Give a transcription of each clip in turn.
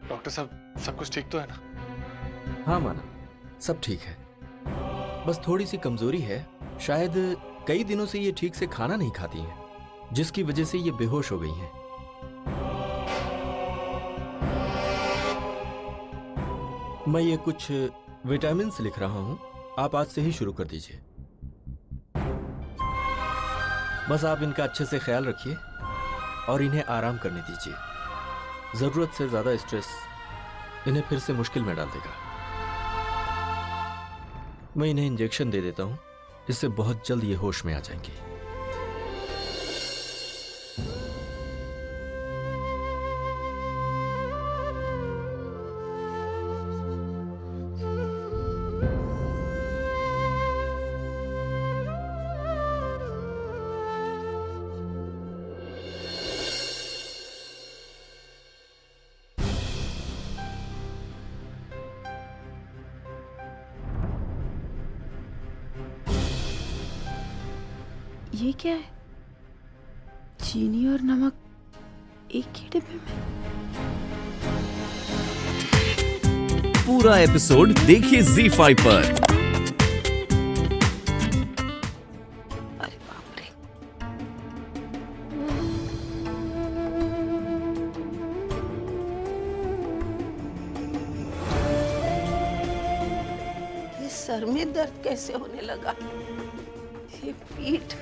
Doctor साहब, सब कुछ ठीक तो है ना? हाँ माना, सब ठीक है। बस थोड़ी सी कमजोरी है। शायद कई दिनों से ये ठीक से खाना नहीं खाती हैं, जिसकी वजह से ये बेहोश हो गई हैं। मैं ये कुछ विटामिन लिख रहा हूं, आप आज से ही शुरू कर दीजिए। बस आप इनका अच्छे से ख्याल रखिए और इन्हें आराम करने दीजिए। जरूरत से ज्यादा स्ट्रेस इन्हें फिर से मुश्किल में डाल देगा। मैं इन्हें इंजेक्शन दे देता हूं, इससे बहुत जल्द ये होश में आ जाएंगी। ये क्या है? चीनी और नमक एक ही डिब्बे में? पूरा एपिसोड देखिए ZEE5 पर। अरे बाप रे! ये सर में दर्द कैसे होने लगा? ये पीठ,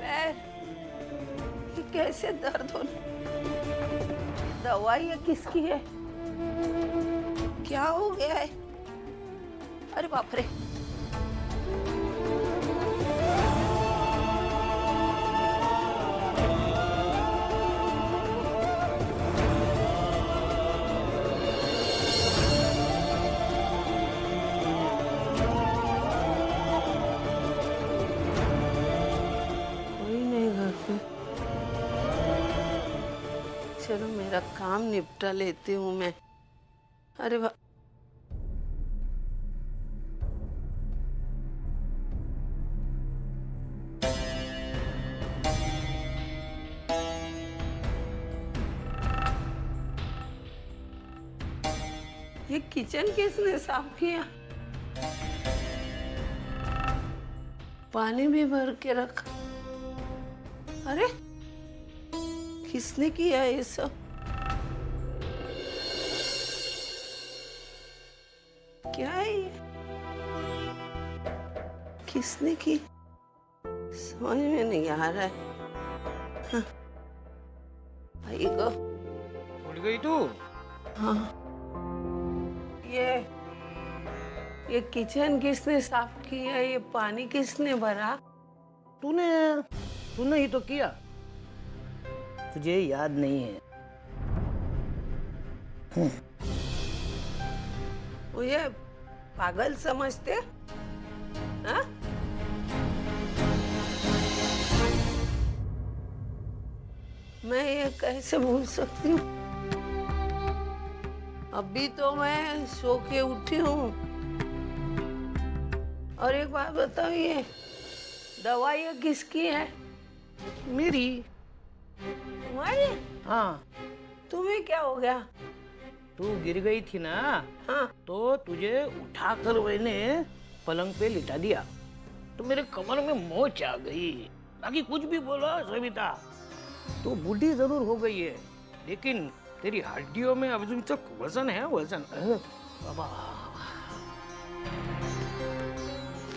पैर, ये कैसे दर्द होने? दवाई ये किसकी है? क्या हो गया है? अरे बाप रे! कोई नहीं घर पे। चलो मेरा काम निपटा लेती हूँ मैं। अरे वाह! ये किचन किसने साफ किया? पानी भी भर के रखा। अरे किसने किया ये सब? क्या है ये? किसने की? समझ में नहीं आ रहा है। हाँ। आई गो। उठ गई तू? हाँ। ये किचन किसने साफ किया? ये पानी किसने भरा? तूने ही तो किया। तुझे याद नहीं है? वो ये पागल समझते? हाँ? मैं ये कैसे भूल सकती हूँ? अभी तो मैं सो के उठी हूँ। और एक बात बताओ, ये दवाई ये किसकी है? मेरी। तुम्हारी? हाँ। तुम्हें क्या हो गया? तू गिर गई थी ना, हाँ। तो तुझे उठाकर मैंने पलंग पे लिटा दिया, तो मेरे कमर में मोच आ गई। बाकी कुछ भी बोलो सविता, तू बूढ़ी जरूर हो गई है, लेकिन तेरी हड्डियों में अभी तक वजन है, वजन। बाबा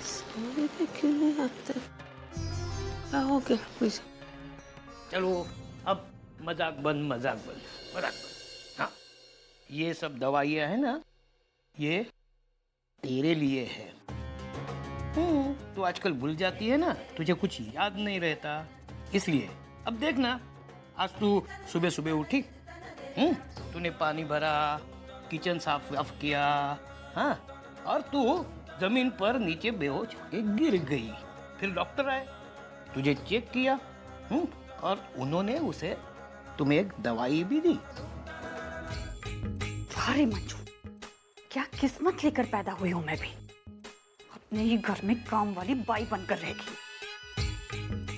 समझ में क्यों नहीं आता? क्या हो गया मुझे? चलो अब मजाक बंद, मजाक बंद, मजाक बंद। हाँ, ये सब दवाइयाँ है ना, ये तेरे लिए है। तू आजकल भूल जाती है ना, तुझे कुछ याद नहीं रहता, इसलिए। अब देखना, आज तू सुबह सुबह उठी, तूने पानी भरा, किचन साफ साफ किया, हाँ, और तू जमीन पर नीचे बेहोश होके गिर गई। फिर डॉक्टर आए, तुझे चेक किया, और उन्होंने उसे तुम्हें एक दवाई भी दी। अरे मंजू, क्या किस्मत लेकर पैदा हुई हूं मैं भी। अपने ही घर में काम वाली बाई बनकर रहेगी।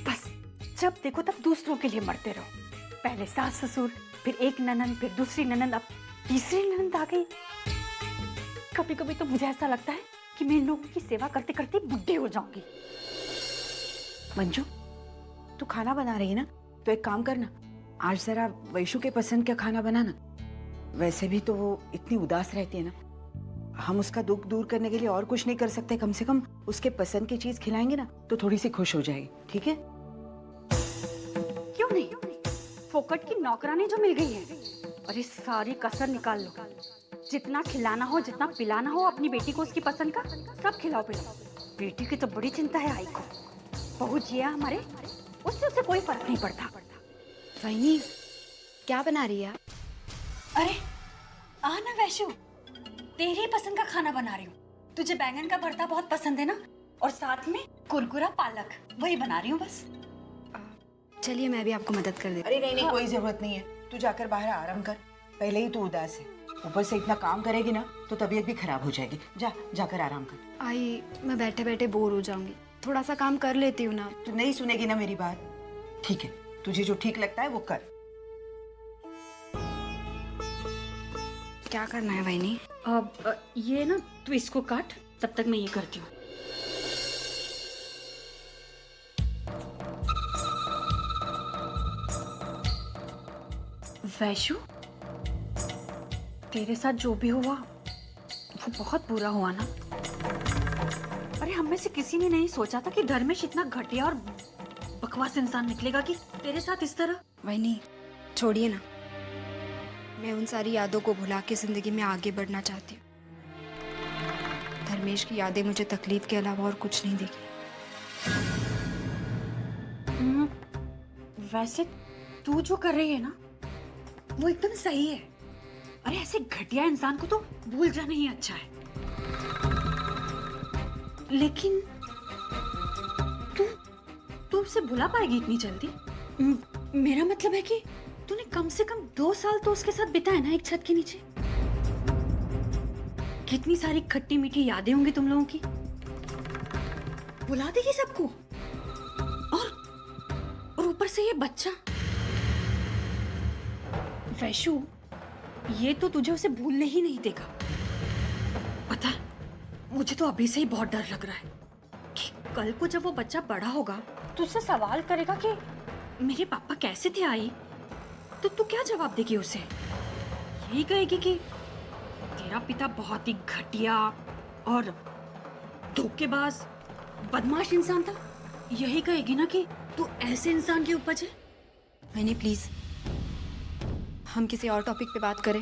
बस जब देखो तब दूसरों के लिए मरते रहो। पहले सास ससुर, फिर एक ननंद, फिर दूसरी ननंद, अब तीसरी ननद आ गई। कभी कभी तो मुझे ऐसा लगता है कि मैं इन लोगों की सेवा करते करते बुढ़ी हो जाऊंगी। मंजू, तू खाना बना रही है ना, तो एक काम करना, आज जरा वैशु के पसंद का खाना बनाना। वैसे भी तो वो इतनी उदास रहती है ना, हम उसका दुख दूर करने के लिए और कुछ नहीं कर सकते, कम से कम उसके पसंद की चीज खिलाएंगे ना तो थोड़ी सी खुश हो जाएगी, ठीक है? क्यों नहीं? फोकट की नौकरानी जो मिल गई है, अरे सारी कसर निकाल लो। जितना खिलाना हो, जितना पिलाना हो अपनी बेटी को उसकी पसंद का, सब खिलाओ पिलाओ। बेटी की तो बड़ी चिंता है आई को। बहू जिया हमारे, उससे उसे कोई फर्क नहीं पड़ता। वहीनी, क्या बना रही है? अरे आना वैशु, तेरी पसंद का खाना बना रही हूँ। तुझे बैंगन का भरता बहुत पसंद है ना, और साथ में कुरकुरा पालक, वही बना रही हूँ बस। चलिए मैं भी आपको मदद कर देती अरे नहीं नहीं, कोई जरूरत नहीं है, तू जाकर बाहर आराम कर। पहले ही तू उदास है, ऊपर से इतना काम करेगी ना तो तबीयत भी खराब हो जाएगी। जाकर आराम कर। हूँ। आई, मैं बैठे बैठे बोर हो जाऊंगी, थोड़ा सा काम कर लेती हूँ ना। तू नहीं सुनेगी ना मेरी बात? ठीक है, तुझे जो ठीक लगता है वो कर। क्या करना है वहीनी? अब ये ना, तू इसको काट, तब तक मैं ये करती हूँ। वैशु, तेरे साथ जो भी हुआ वो बहुत बुरा हुआ ना। अरे हम में से किसी ने नहीं सोचा था कि धर्मेश इतना घटिया और बकवास इंसान निकलेगा कि तेरे साथ इस तरह। वहीनी, छोड़िए ना, मैं उन सारी यादों को भुला के जिंदगी में आगे बढ़ना चाहती हूँ। धर्मेश की यादें मुझे तकलीफ के अलावा और कुछ नहीं देगी। वैसे तू जो कर रही है ना, वो एकदम सही है। अरे ऐसे घटिया इंसान को तो भूल जाना ही अच्छा है। लेकिन तू उसे भुला पाएगी इतनी जल्दी? मेरा मतलब है कि तूने कम से कम 2 साल तो उसके साथ बिताए ना, एक छत के नीचे। कितनी सारी खट्टी मीठी यादें होंगी तुम लोगों की। भुला देगी सबको, और ऊपर से ये बच्चा। वैशु, ये तो तुझे उसे भूलने ही नहीं देगा। पता है, मुझे तो अभी से ही बहुत डर लग रहा है कि कल को जब वो बच्चा बड़ा होगा तो उससे सवाल करेगा कि मेरे पापा कैसे थे आई, तो तू क्या जवाब देगी उसे? यही कहेगी कि तेरा पिता बहुत ही घटिया और धोखेबाज, बदमाश इंसान था। यही कहेगी ना कि तू ऐसे इंसान की उपज है। वहीनी प्लीज, हम किसी और टॉपिक पे बात करें।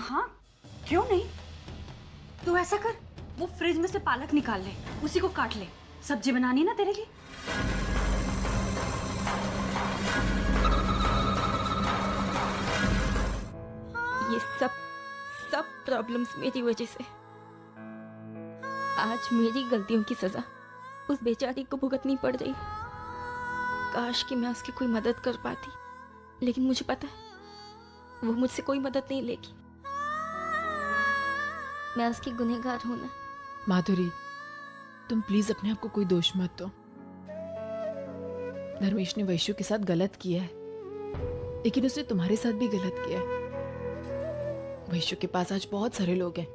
हाँ, क्यों नहीं? तू ऐसा कर, वो फ्रिज में से पालक निकाल ले, उसी को काट ले। सब्जी बनानी ना तेरे लिए। ये सब प्रॉब्लम्स मेरी वजह से। आज मेरी गलतियों की सजा उस बेचारी को भुगतनी पड़ रही। काश कि मैं उसकी कोई मदद कर पाती, लेकिन मुझे पता है वो मुझसे कोई मदद नहीं लेगी। मैं उसकी गुनहगार हूं ना। माधुरी, तुम प्लीज अपने आप को कोई दोष मत दो। धर्मेश ने वैशु के साथ गलत किया है, लेकिन उसने तुम्हारे साथ भी गलत किया है। वैशु के पास आज बहुत सारे लोग हैं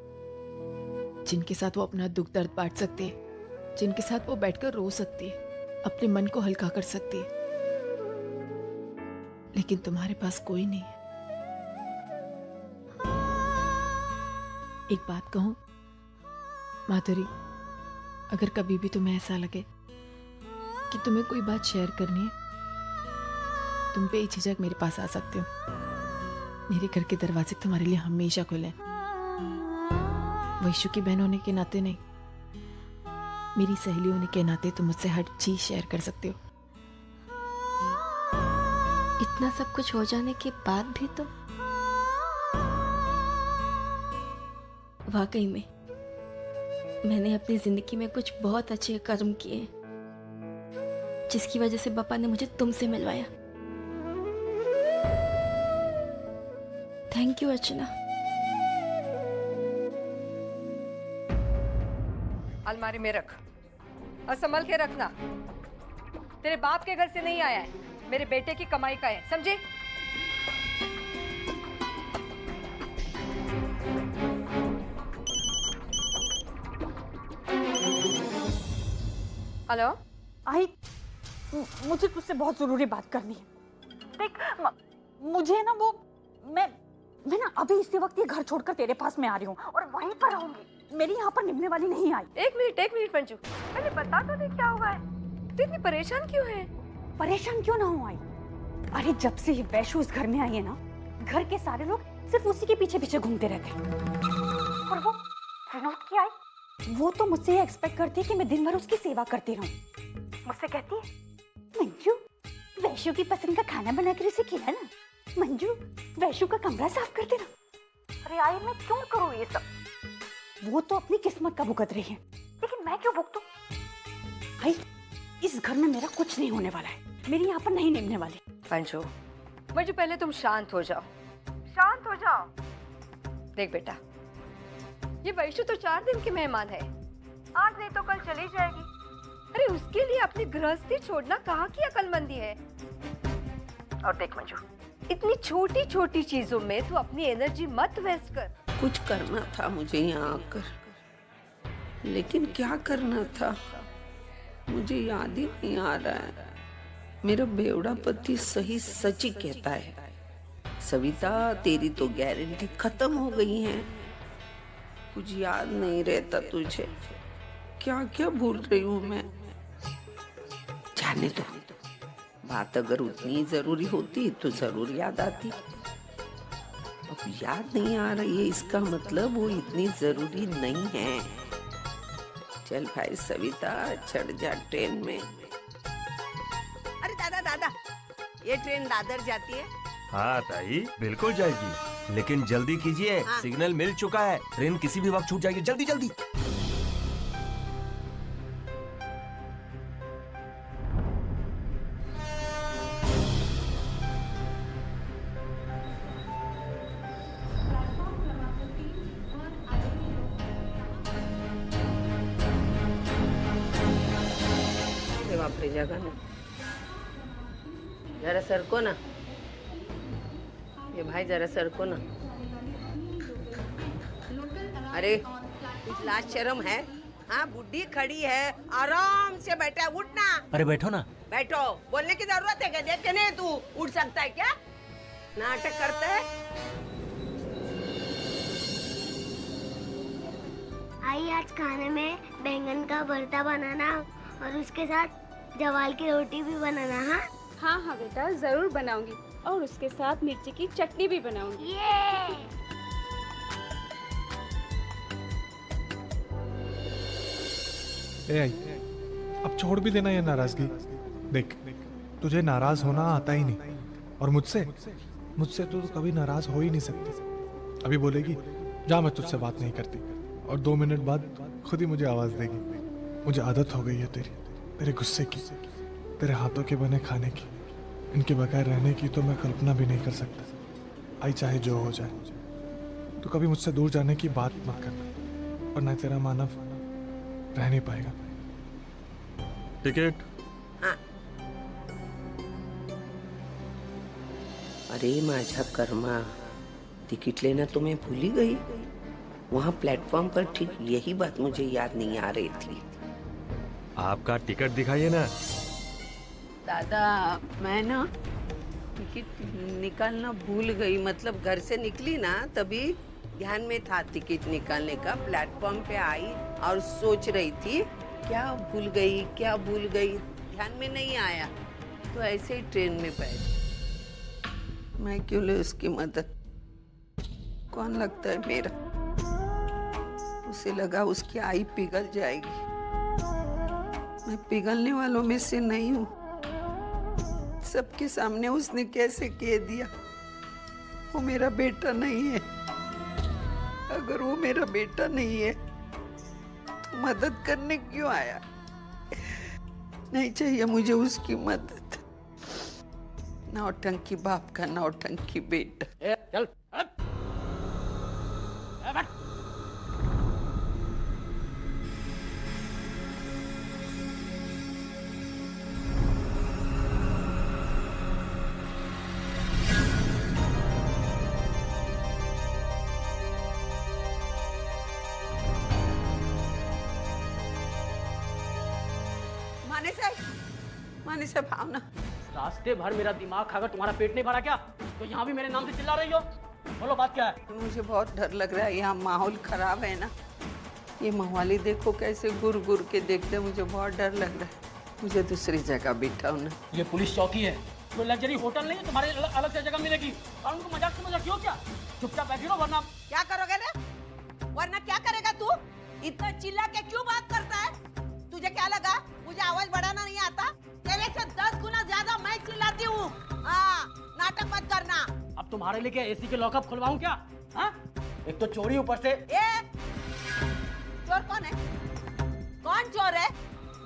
जिनके साथ वो अपना दुख दर्द बांट सकती है, जिनके साथ वो बैठकर रो सकती है, अपने मन को हल्का कर सकती है, लेकिन तुम्हारे पास कोई नहीं है। एक बात कहूं माधुरी, अगर कभी भी तुम्हें ऐसा लगे कि तुम्हें कोई बात शेयर करनी है, तुम बेझिझक मेरे पास आ सकते हो। मेरे घर के दरवाजे तुम्हारे लिए हमेशा खुले हैं। वैशु की बहन होने के नाते नहीं, मेरी सहेली होने के नाते तुम मुझसे हर चीज शेयर कर सकते हो। इतना सब कुछ हो जाने के बाद भी तो वाकई में मैंने अपनी जिंदगी में कुछ बहुत अच्छे कर्म किए हैं, जिसकी वजह से पापा ने मुझे तुमसे मिलवाया। थैंक यू अर्चना। अलमारी में रख और संभल के रखना। तेरे बाप के घर से नहीं आया है, मेरे बेटे की कमाई का है, समझे? हेलो आई, मुझे तुझसे बहुत जरूरी बात करनी है। देख, मुझे ना वो मैं ना अभी इसी वक्त ये घर छोड़कर तेरे पास में आ रही हूँ और वहीं पर रहूंगी। मेरी यहाँ पर निभने वाली नहीं आई। एक मिनट मंजू, पहले बता तो दे क्या हुआ है। तू इतनी परेशान क्यों है? परेशान क्यों ना हूँ आई? अरे जब से ये वैशु इस घर में आई है ना, घर के सारे लोग सिर्फ उसी के पीछे पीछे घूमते रहते हैं। और वो विनोद की आई, वो तो मुझसे ये एक्सपेक्ट करती है कि मैं दिन भर उसकी सेवा करती रहूं। मुझसे कहती है, मंजू वैशु की पसंद का खाना बनाकर उसे खिलाना, मंजू वैशु का कमरा साफ कर देना। अरे आई, मैं क्यों करूं ये सब? वो तो अपनी किस्मत का भुगत रही है, लेकिन मैं क्यों भुगतूं? भाई इस घर में मेरा कुछ नहीं होने वाला है, मेरी यहाँ पर नहीं निभने वाली। मंजू पहले तुम शांत हो जाओ, शांत हो जाओ। देख बेटा, ये वैशु तो 4 दिन की मेहमान है, आज नहीं तो कल चली जाएगी। अरे उसके लिए अपनी गृहस्थी छोड़ना कहाँ की अकलमंदी है। और देख मंजू, इतनी छोटी छोटी चीजों में तू अपनी एनर्जी मत वेस्ट कर। कुछ करना था मुझे यहाँ आकर, लेकिन क्या करना था मुझे याद ही नहीं आ रहा है। मेरा बेवड़ा पति सही सच ही कहता है, सविता तेरी तो गारंटी खत्म हो गई है। कुछ याद नहीं रहता तुझे, क्या क्या भूल रही हूँ मैं। जाने दो, बात अगर उतनी जरूरी होती तो जरूर याद आती। अब याद नहीं आ रही है, इसका मतलब वो इतनी जरूरी नहीं है। चल भाई सविता, चढ़ जा ट्रेन में। अरे दादा, ये ट्रेन दादर जाती है? हाँ ताई, बिल्कुल जाएगी, लेकिन जल्दी कीजिए। हाँ। सिग्नल मिल चुका है, ट्रेन किसी भी वक्त छूट जाएगी, जल्दी जल्दी। वापरे जगह ना, जरा सरको ना, ये भाई जरा सरको ना। अरे कुछ लाज शर्म है? हाँ, बुढ़ी खड़ी है, आराम से बैठा, उठना। अरे बैठो ना। बैठो, बोलने की जरूरत है क्या? देखते नहीं तू उठ सकता है क्या? नाटक करता है। आई, आज खाने में बैंगन का भरता बनाना और उसके साथ जवाल की रोटी भी बनाना। हाँ हाँ बेटा, जरूर बनाऊंगी, और उसके साथ मिर्ची की चटनी भी बनाऊंगी। ए आई, अब छोड़ भी देना ये नाराजगी। देख, तुझे नाराज होना आता ही नहीं, और मुझसे तो कभी नाराज हो ही नहीं सकती। अभी बोलेगी जा मैं तुझसे बात नहीं करती, और 2 मिनट बाद खुद ही मुझे आवाज देगी। मुझे आदत हो गई है तेरे गुस्से की, तेरे हाथों के बने खाने की, इनके बगैर रहने की तो मैं कल्पना भी नहीं कर सकता। आई चाहे जो हो जाए, तो कभी मुझसे दूर जाने की बात मत करना, और न तेरा मानव रह नहीं पाएगा। टिकट? हाँ। अरे माझा कर्मा, टिकट लेना तो मैं भूल ही गई। वहाँ प्लेटफॉर्म पर ठीक यही बात मुझे याद नहीं आ रही थी। आपका टिकट दिखाइए ना। दादा, मैं ना टिकट निकालना भूल गई, मतलब घर से निकली ना तभी ध्यान में था टिकट निकालने का। प्लेटफॉर्म पे आई और सोच रही थी क्या भूल गई, ध्यान में नहीं आया, तो ऐसे ही ट्रेन में बैठ। मैं क्यों ले उसकी मदद? कौन लगता है मेरा? उसे लगा उसकी आई पिघल जाएगी। मैं पिघलने वालों में से नहीं हूँ। सबके सामने उसने कैसे कह दिया वो मेरा बेटा नहीं है। अगर वो मेरा बेटा नहीं है तो मदद करने क्यों आया? नहीं चाहिए मुझे उसकी मदद। नौटंकी बाप का नौटंकी बेटा। चल माने से भावना, रास्ते भर मेरा दिमाग खाकर तुम्हारा पेट नहीं भरा क्या? तो यहाँ भी मेरे नाम से चिल्ला रही हो? बोलो बात क्या है? मुझे बहुत डर लग रहा है, यहाँ माहौल खराब है ना। ये मवाली देखो कैसे गुर गुर के देखते, मुझे बहुत डर लग रहा है। मुझे दूसरी जगह बिठाओ ना। ये पुलिस चौकी है, कोई लग्जरी होटल नहीं है तुम्हारे अलग से जगह मिलेगी। और उनको मजाक समझ रखी हो क्या? चुपचाप बैठी रहो वरना। क्या करोगे रे? वरना क्या करेगा तू? इतना चिल्ला के क्यों बात करता है? तुझे क्या लगा मुझे आवाज बढ़ाना नहीं आता? तेरे से 10 गुना ज्यादा मैं चिल्लाती हूँ। हाँ, नाटक मत करना। अब तुम्हारे लिए क्या एसी के लॉकअप खुलवाऊं क्या? हाँ? एक तो चोरी ऊपर से। चोर कौन है? कौन चोर है?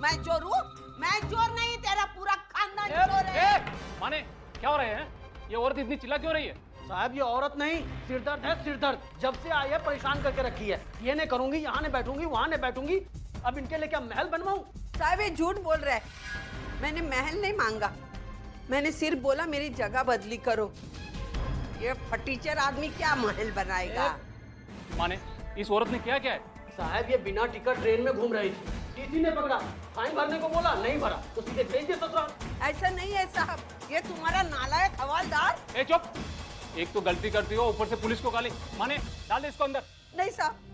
मैं चोर हूँ? मैं चोर नहीं, तेरा पूरा खानदान चोर है। माने क्या हो रहे हैं? ये औरत इतनी चिल्ला क्यों रही है? साहब ये औरत नहीं, सिरदर्द है सिरदर्द। जब से आई है परेशान करके रखी है। ये नहीं करूंगी, यहाँ नहीं बैठूंगी, वहाँ नहीं बैठूंगी। अब इनके लिए क्या महल बनवाऊं? साहब ये झूठ बोल रहा है। मैंने महल नहीं मांगा, मैंने सिर्फ बोला मेरी जगह बदली करो। ये फटीचर आदमी क्या महल बनाएगा? माने इस औरत ने क्या है? साहब ये बिना टिकट ट्रेन में घूम रही थी, टीसी ने पकड़ा, फाइन भरने को बोला, नहीं भरा तो सीधे भेज दिया ससुराल। ऐसा नहीं है साहब, ये तुम्हारा नालायक हवालदार। ए चुप, एक तो गलती करती हो, ऊपर से पुलिस को गाली। माने डाल दे इसको अंदर। नहीं साहब,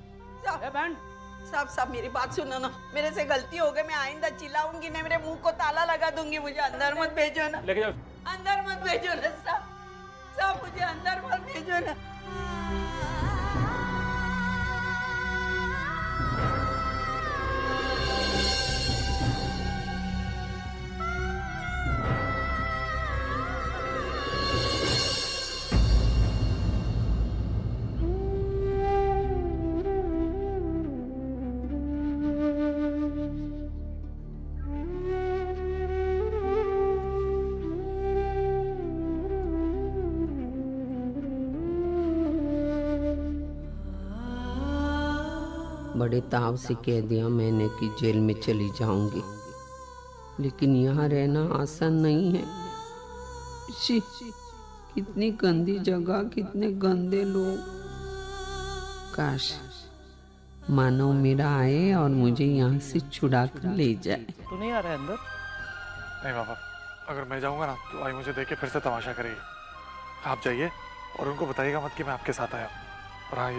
साहब मेरी बात सुनो ना, मेरे से गलती हो गई, मैं आइंदा चिल्लाऊंगी नहीं, मेरे मुंह को ताला लगा दूंगी। मुझे अंदर मत भेजो ना, लेके जाओ। अंदर मत भेजो ना साहब, मुझे अंदर मत भेजो ना। बड़े ताव से कह दिया मैंने कि जेल में चली जाऊंगी, लेकिन यहाँ रहना आसान नहीं है। शी, कितनी गंदी जगह, कितने गंदे लोग। काश मानो मेरा आए और मुझे यहाँ से छुड़ा कर ले जाए। तो नहीं आ रहा है अंदर? नहीं बाबा, अगर मैं जाऊंगा ना तो आई मुझे देख के फिर से तमाशा करेगी। आप जाइए और उनको बताइएगा मत कि मैं आपके साथ आया हूँ। और हाँ,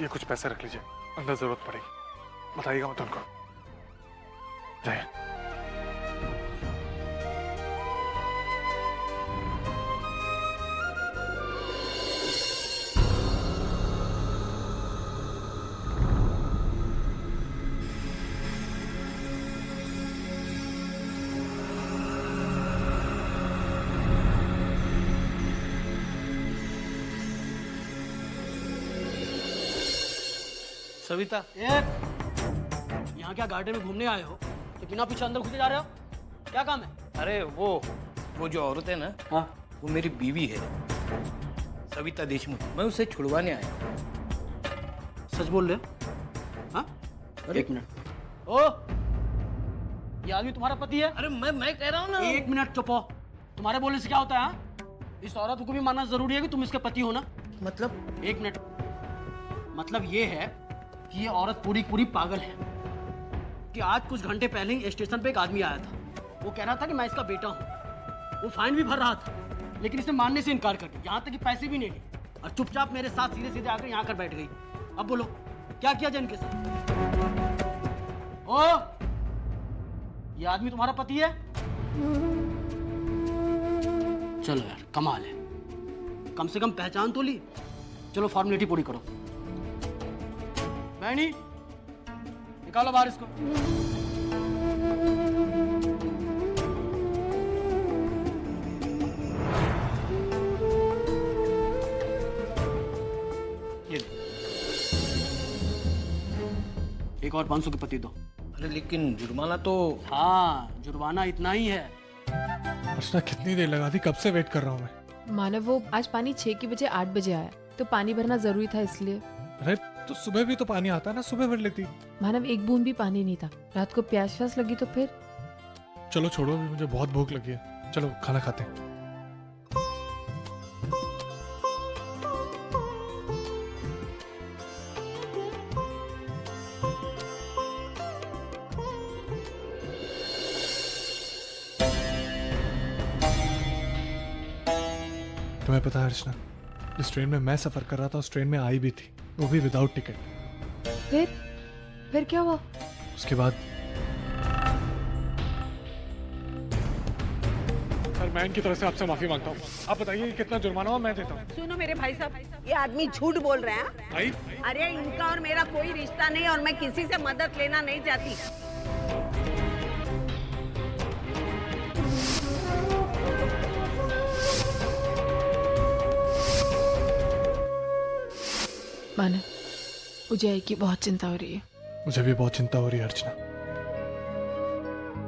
ये कुछ पैसे रख लीजिए, अंदर जरूरत पड़ेगी। बताइएगा मत उनको। जाइए। सविता, यहाँ क्या गार्डन में घूमने आए हो तो बिना पीछे अंदर घुसे जा रहे हो? क्या काम है? अरे वो जो औरत है ना, हाँ, वो मेरी बीवी है, सविता देशमुख। मैं उसे छुड़वाने आया। सच बोल रहे हो? हाँ? एक मिनट। ओ, ये आदमी तुम्हारा पति है? अरे मैं कह रहा हूँ ना। एक मिनट चुप हो। तुम्हारे बोलने से क्या होता है? हाँ? इस औरत को भी मानना जरूरी है कि तुम इसके पति हो ना? मतलब? एक मिनट। मतलब ये है कि ये औरत पूरी पागल है कि आज कुछ घंटे पहले ही स्टेशन पे एक आदमी आया था। वो कह रहा था कि मैं इसका बेटा हूँ। वो फाइन भी भर रहा था, लेकिन इसने मानने से इनकार कर दिया, यहाँ तक कि पैसे भी नहीं लिए और चुपचाप मेरे साथ सीधे सीधे आकर यहाँ कर बैठ गई। अब बोलो क्या किया जाए इनके साथ? ओ, ये आदमी तुम्हारा पति है? चलो यार, कमाल है, कम से कम पहचान तो ली। चलो फॉर्मेलिटी पूरी करो। बहनी, निकालो बाहर इसको। ये एक और 500 की पत्ती दो। अरे लेकिन जुर्माना तो। हाँ, जुर्माना इतना ही है। अर्चना, कितनी देर लगा दी, कब से वेट कर रहा हूँ मैं। मानव, वो आज पानी 6 के बजे 8 बजे आया, तो पानी भरना जरूरी था इसलिए। अरे तो सुबह भी तो पानी आता है ना, सुबह भर लेती। मानव, एक बूंद भी पानी नहीं था। रात को प्यास लगी तो फिर। चलो छोड़ो, अभी मुझे बहुत भूख लगी है, चलो खाना खाते हैं। तुम्हें पता है अर्चना, जिस ट्रेन में मैं सफर कर रहा था उस ट्रेन में आई भी थी, वो भी विदाउट टिकट। फिर क्या हुआ? उसके बाद सर, मैं इनकी तरफ से आपसे माफी मांगता हूँ। आप बताइए कितना जुर्माना हुआ, मैं देता हूँ। सुनो मेरे भाई साहब, ये आदमी झूठ बोल रहे हैं। भाई? अरे इनका और मेरा कोई रिश्ता नहीं और मैं किसी से मदद लेना नहीं चाहती। माना, मुझे आई की बहुत चिंता हो रही है। मुझे भी बहुत चिंता हो रही है अर्चना।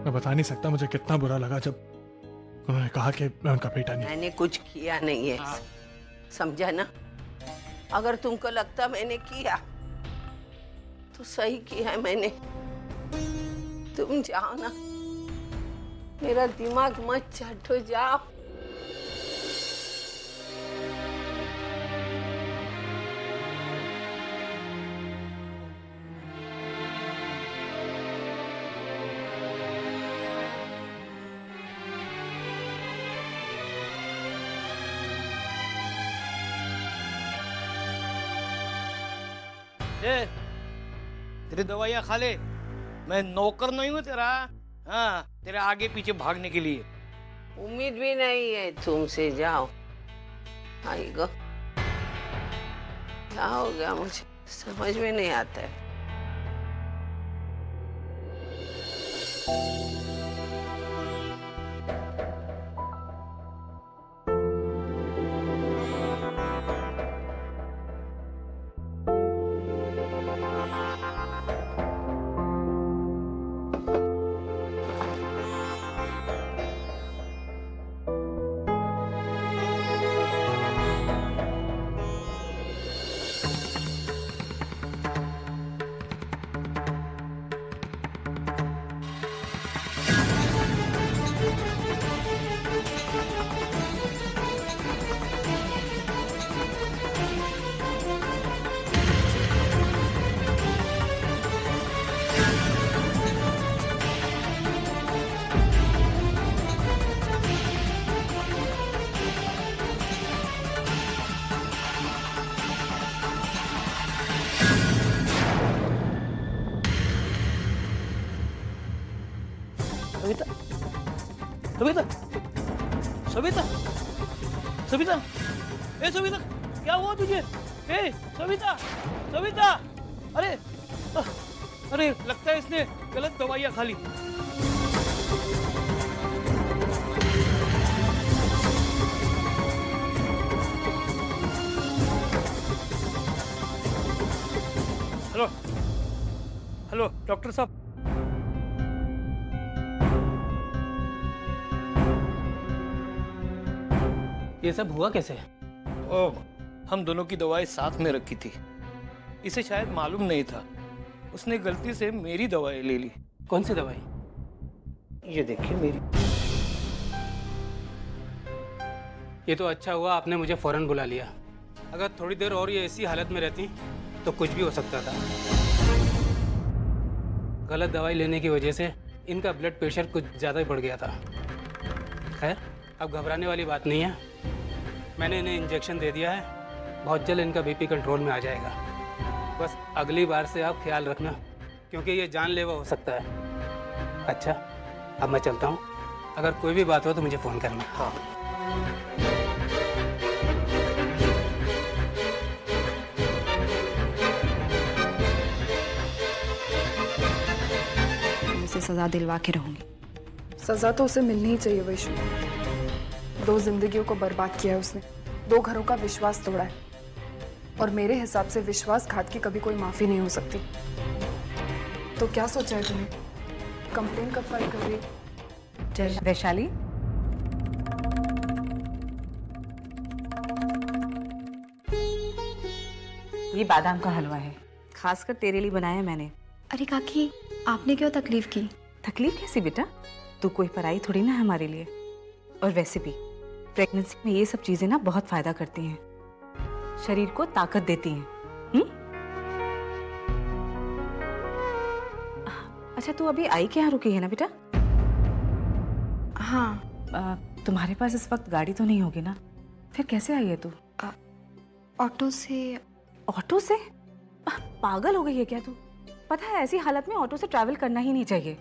मैं बता नहीं सकता मुझे कितना बुरा लगा जब उन्होंने कहा कि मैं उनका बेटा नहीं। मैंने कुछ किया नहीं है, समझा ना? अगर तुमको लगता मैंने किया तो सही किया है मैंने। तुम जाओ ना, मेरा दिमाग मत चाटो, जाओ। तेरी दवाइयाँ खा ले, मैं नौकर नहीं हूँ तेरा। हाँ, तेरे आगे पीछे भागने के लिए। उम्मीद भी नहीं है तुमसे, जाओ। आई गो, क्या हो गया मुझे समझ में नहीं आता है। सविता, सविता, सविता, सविता, ए सविता, क्या हुआ तुझे? ए सविता, सविता, अरे अरे लगता है इसने गलत दवाइयाँ खा ली। हेलो हेलो डॉक्टर साहब, ये सब हुआ कैसे? ओह, हम दोनों की दवाई साथ में रखी थी, इसे शायद मालूम नहीं था, उसने गलती से मेरी दवाई ले ली। कौन सी दवाई? ये देखिए मेरी। ये तो अच्छा हुआ आपने मुझे फौरन बुला लिया, अगर थोड़ी देर और ये ऐसी हालत में रहती तो कुछ भी हो सकता था। गलत दवाई लेने की वजह से इनका ब्लड प्रेशर कुछ ज़्यादा ही बढ़ गया था। खैर, अब घबराने वाली बात नहीं है, मैंने इन्हें इंजेक्शन दे दिया है, बहुत जल्द इनका बीपी कंट्रोल में आ जाएगा। बस अगली बार से आप ख्याल रखना, क्योंकि ये जानलेवा हो सकता है। अच्छा, अब मैं चलता हूँ, अगर कोई भी बात हो तो मुझे फ़ोन करना। हाँ। उसे सजा दिलवा के रहूंगी। सजा तो उसे मिलनी ही चाहिए वैशु। 2 जिंदगियों को बर्बाद किया है उसने, 2 घरों का विश्वास तोड़ा है, और मेरे हिसाब से विश्वासघात की कभी कोई माफी नहीं हो सकती। तो क्या सोचा है तूने? कंप्लेन कब फाइल कर रही है? वैशाली, ये बादाम का हलवा है, खासकर तेरे लिए बनाया मैंने। अरे काकी, आपने क्यों तकलीफ की? तकलीफ कैसी बेटा, तू कोई पराई थोड़ी ना है हमारे लिए। और वैसे भी प्रेगनेंसी में ये सब चीजें ना बहुत फायदा करती हैं, शरीर को ताकत देती हैं। अच्छा, तू अभी आई के यहाँ रुकी है ना बेटा? हाँ। तुम्हारे पास इस वक्त गाड़ी तो नहीं होगी ना? फिर कैसे आई है तू? ऑटो से। ऑटो से? पागल हो गई है क्या तू? पता है ऐसी हालत में ऑटो से ट्रैवल करना ही नहीं चाहिए,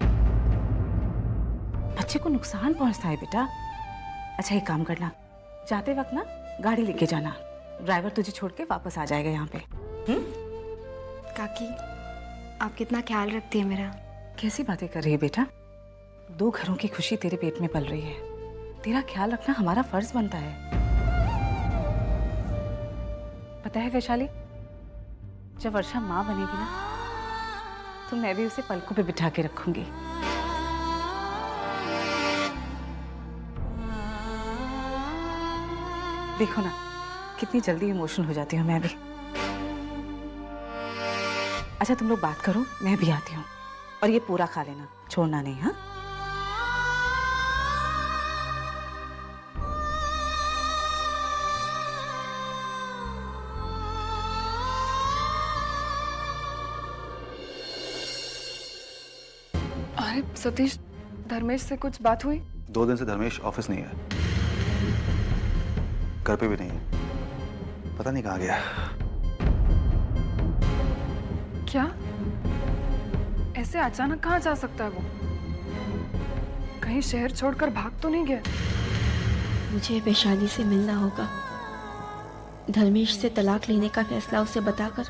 बच्चे को नुकसान पहुंचता है बेटा। अच्छा एक काम करना, जाते वक्त ना गाड़ी लेके जाना, ड्राइवर तुझे छोड़ के वापस आ जाएगा यहाँ पे। काकी आप कितना ख्याल रखती है मेरा। कैसी बातें कर रही है बेटा? 2 घरों की खुशी तेरे पेट में पल रही है, तेरा ख्याल रखना हमारा फर्ज बनता है। पता है वैशाली, जब वर्षा माँ बनेगी ना तो मैं भी उसे पलकों पे बिठा के रखूंगी। देखो ना कितनी जल्दी इमोशनल हो जाती हूँ मैं भी। अच्छा तुम लोग बात करो, मैं भी आती हूँ, और ये पूरा खा लेना, छोड़ना नहीं। हाँ अरे सतीश, धर्मेश से कुछ बात हुई? 2 दिन से धर्मेश ऑफिस नहीं है, घर पे भी नहीं है, पता नहीं कहाँ गया। क्या? ऐसे अचानक कहाँ जा सकता है वो? कहीं शहर छोड़कर भाग तो नहीं गया? मुझे वैशाली से मिलना होगा। धर्मेश से तलाक लेने का फैसला उसे बताकर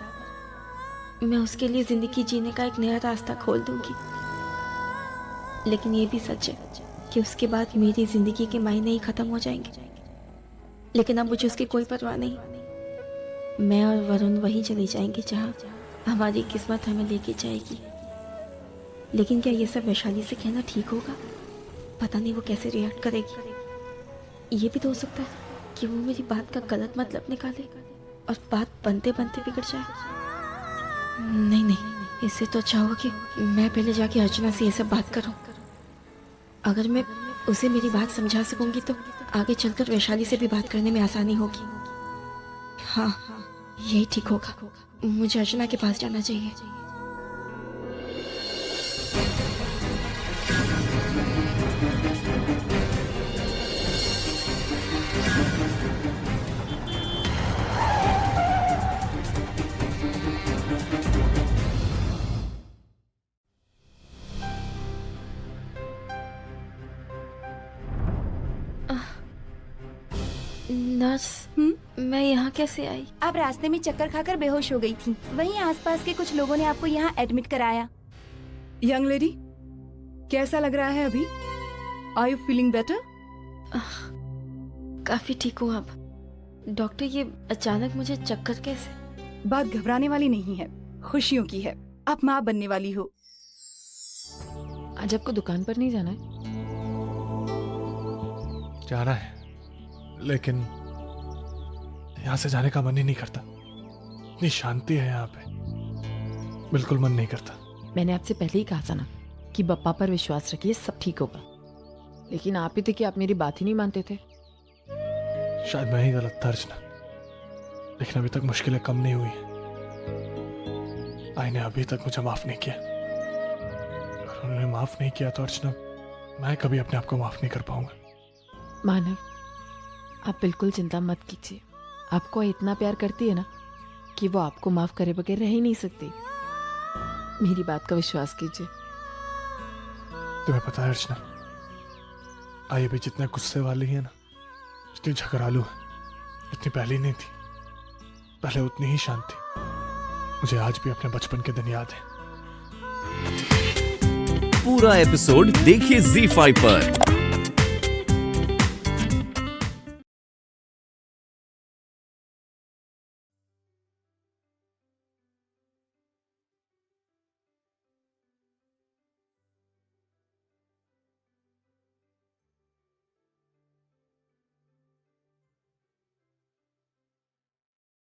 मैं उसके लिए जिंदगी जीने का एक नया रास्ता खोल दूंगी। लेकिन ये भी सच है कि उसके बाद मेरी जिंदगी के मायने ही खत्म हो जाएंगे। लेकिन अब मुझे उसकी कोई परवाह नहीं। मैं और वरुण वहीं चले जाएंगे जहाँ हमारी किस्मत हमें लेके जाएगी। लेकिन क्या ये सब वैशाली से कहना ठीक होगा? पता नहीं वो कैसे रिएक्ट करेगी। ये भी तो हो सकता है कि वो मेरी बात का गलत मतलब निकाले और बात बनते बनते बिगड़ जाए। नहीं नहीं, इससे तो अच्छा होगा कि मैं पहले जाके अर्चना से ये सब बात करूं। अगर मैं उसे मेरी बात समझा सकूंगी तो आगे चलकर वैशाली से भी बात करने में आसानी होगी। हाँ यही ठीक होगा, मुझे अर्चना के पास जाना चाहिए। नर्स, मैं यहाँ कैसे आई? आप रास्ते में चक्कर खाकर बेहोश हो गई थी, वहीं आसपास के कुछ लोगों ने आपको यहाँ एडमिट कराया। यंग लेडी, कैसा लग रहा है अभी? Are you feeling better? काफी ठीक हूँ अब। डॉक्टर, ये अचानक मुझे चक्कर कैसे? बात घबराने वाली नहीं है, खुशियों की है। आप माँ बनने वाली हो। आज आपको दुकान पर नहीं जाना है? जाना है, लेकिन यहाँ से जाने का मन ही नहीं करता। इतनी शांति है यहाँ पे, बिल्कुल मन नहीं करता। मैंने आपसे पहले ही कहा था ना कि बप्पा पर विश्वास रखिए, सब ठीक होगा। लेकिन आप ही थे कि आप मेरी बात ही नहीं मानते थे। शायद मैं ही गलत था अर्चना, लेकिन अभी तक मुश्किलें कम नहीं हुई। आई ने अभी तक मुझे माफ नहीं किया। अगर उन्होंने माफ नहीं किया तो अर्चना, मैं कभी अपने आप को माफ नहीं कर पाऊंगा। मानव, आप बिल्कुल चिंता मत कीजिए। आपको इतना प्यार करती है ना कि वो आपको माफ करे बगैर रह ही नहीं सकती। मेरी बात का विश्वास कीजिए। तुम्हें पता है अर्चना, आई भी जितने गुस्से वाली है ना, जितनी झगड़ालू है, इतनी पहले नहीं थी। पहले उतनी ही शांत थी। मुझे आज भी अपने बचपन के दिन याद है। पूरा एपिसोड देखिए ZEE5 पर।